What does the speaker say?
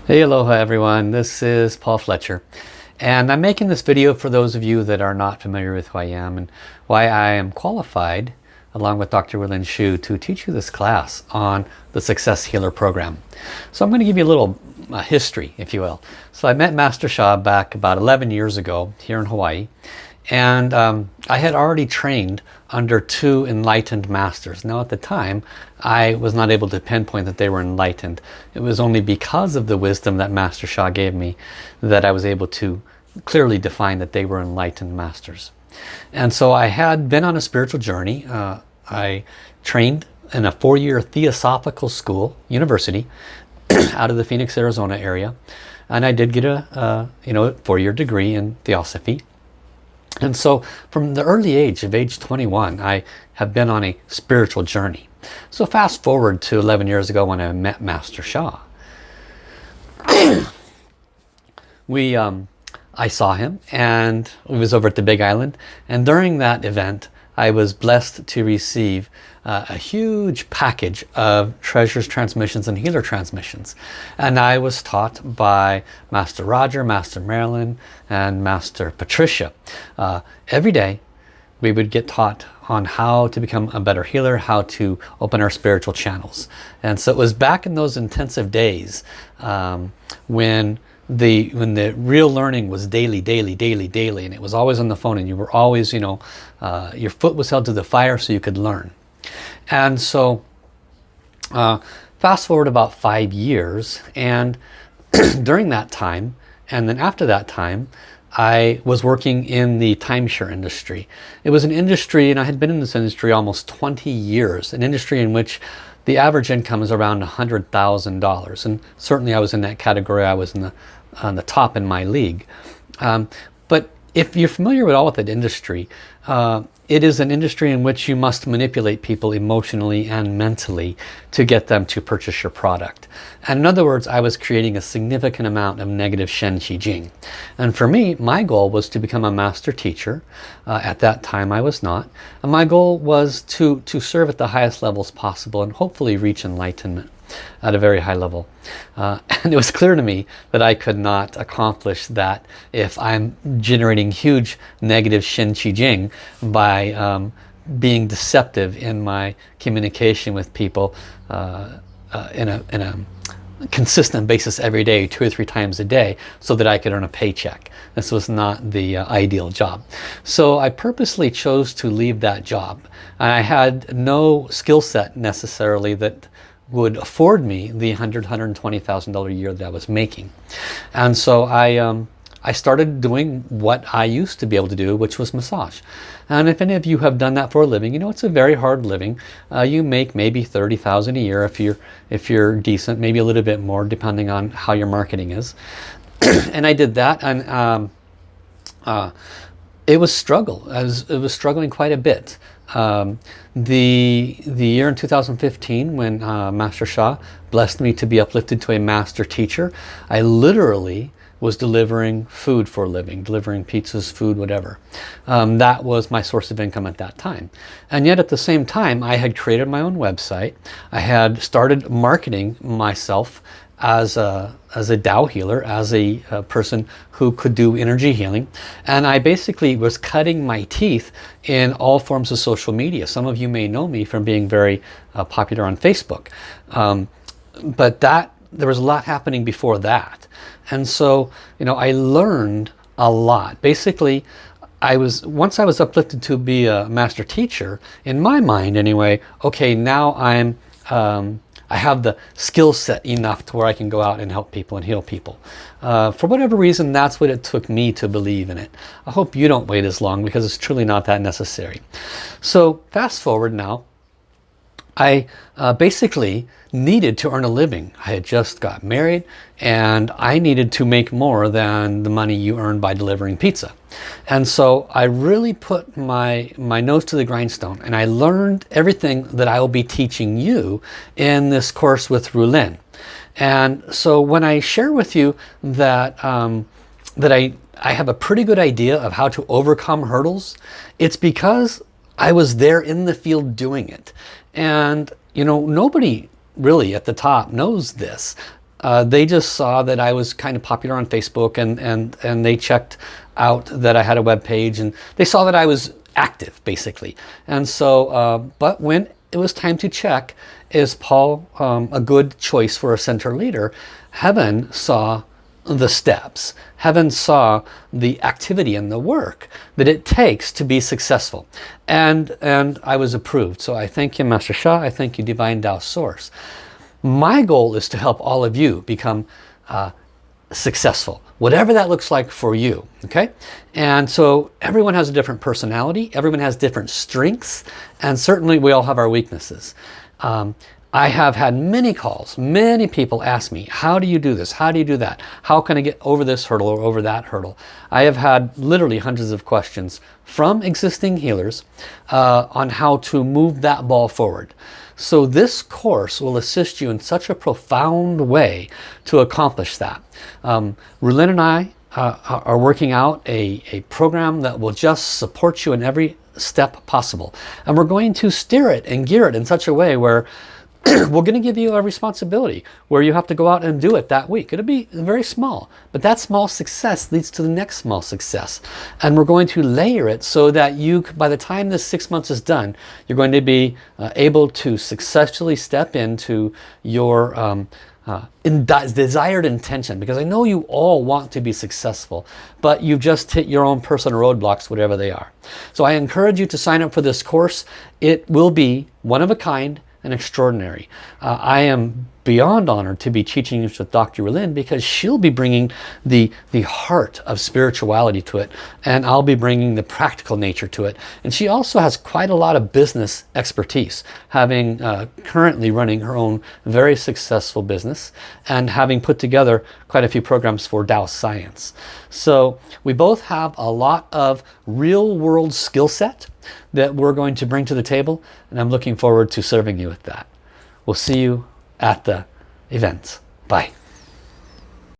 Hey, aloha everyone, this is Paul Fletcher, and I'm making this video for those of you that are not familiar with who I am and why I am qualified, along with Dr. Willen Shu, to teach you this class on the Success Healer program. So I'm going to give you a little history, if you will. So I met Master Sha back about 11 years ago here in Hawaii, and I had already trained under two enlightened masters. Now at the time I was not able to pinpoint that they were enlightened. It was only because of the wisdom that Master Sha gave me that I was able to clearly define that they were enlightened masters. And so I had been on a spiritual journey. I trained in a 4-year theosophical school, university, out of the Phoenix, Arizona area. And I did get a 4-year degree in theosophy. And so from the early age of age 21, I have been on a spiritual journey. So fast forward to 11 years ago when I met Master Sha. I saw him, and it was over at the Big Island. And during that event, I was blessed to receive a huge package of treasures, transmissions, and healer transmissions. And I was taught by Master Roger, Master Marilyn, and Master Patricia. Every day we would get taught on how to become a better healer, how to open our spiritual channels. And so it was back in those intensive days when the real learning was daily, and it was always on the phone, and you were always, your foot was held to the fire so you could learn. And so fast forward about 5 years, and during that time, and then after that time, I was working in the timeshare industry. It was an industry, and I had been in this industry almost 20 years, an industry in which the average income is around $100,000, and certainly I was in that category. I was on the top in my league. But if you're familiar with all with that industry, it is an industry in which you must manipulate people emotionally and mentally to get them to purchase your product. And in other words, I was creating a significant amount of negative Shen Qi Jing. And for me, my goal was to become a master teacher. At that time I was not. And my goal was to serve at the highest levels possible and hopefully reach enlightenment at a very high level. And it was clear to me that I could not accomplish that if I'm generating huge negative Shen Qi Jing by being deceptive in my communication with people in a consistent basis every day, 2 or 3 times a day, so that I could earn a paycheck. This was not the ideal job. So I purposely chose to leave that job. I had no skill set necessarily that would afford me the $120,000 a year that I was making. And so I started doing what I used to be able to do, which was massage. And if any of you have done that for a living, you know it's a very hard living. You make maybe $30,000 a year if you're decent, maybe a little bit more depending on how your marketing is. And I did that, and it was struggle. It was struggling quite a bit. The year in 2015 when Master Sha blessed me to be uplifted to a master teacher, I literally was delivering food for a living, delivering pizzas, food, whatever. That was my source of income at that time. And yet at the same time, I had created my own website. I had started marketing myself as a Tao healer, as a person who could do energy healing. And I basically was cutting my teeth in all forms of social media. Some of you may know me from being very popular on Facebook. But there was a lot happening before that. And so, I learned a lot. Basically, once I was uplifted to be a master teacher, in my mind anyway, okay, now I have the skill set enough to where I can go out and help people and heal people. For whatever reason, that's what it took me to believe in it. I hope you don't wait as long, because it's truly not that necessary. So fast forward now, I basically needed to earn a living. I had just got married, and I needed to make more than the money you earn by delivering pizza. And so I really put my nose to the grindstone, and I learned everything that I will be teaching you in this course with Rulin. And so when I share with you that I have a pretty good idea of how to overcome hurdles, it's because I was there in the field doing it. And nobody really at the top knows this. They just saw that I was kind of popular on Facebook, and they checked out that I had a web page, and they saw that I was active basically. And so, but when it was time to check, is Paul a good choice for a center leader? Heaven saw the steps. Heaven saw the activity and the work that it takes to be successful. And I was approved. So I thank you, Master Sha. I thank you, Divine Tao Source. My goal is to help all of you become successful, whatever that looks like for you. Okay? And so everyone has a different personality. Everyone has different strengths. And certainly we all have our weaknesses. I have had many calls, many people ask me, how do you do this? How do you do that? How can I get over this hurdle or over that hurdle? I have had literally hundreds of questions from existing healers on how to move that ball forward. So this course will assist you in such a profound way to accomplish that. Rulin and I are working out a program that will just support you in every step possible. And we're going to steer it and gear it in such a way where we're going to give you a responsibility where you have to go out and do it that week. It'll be very small, but that small success leads to the next small success. And we're going to layer it so that you, by the time this 6 months is done, you're going to be able to successfully step into your desired intention. Because I know you all want to be successful, but you've just hit your own personal roadblocks, whatever they are. So I encourage you to sign up for this course. It will be one of a kind and extraordinary. I am beyond honored to be teaching this with Dr. Rulin, because she'll be bringing the heart of spirituality to it, and I'll be bringing the practical nature to it. And she also has quite a lot of business expertise, having currently running her own very successful business and having put together quite a few programs for Tao Science. So we both have a lot of real world skill set that we're going to bring to the table, and I'm looking forward to serving you with that. We'll see you at the event. Bye.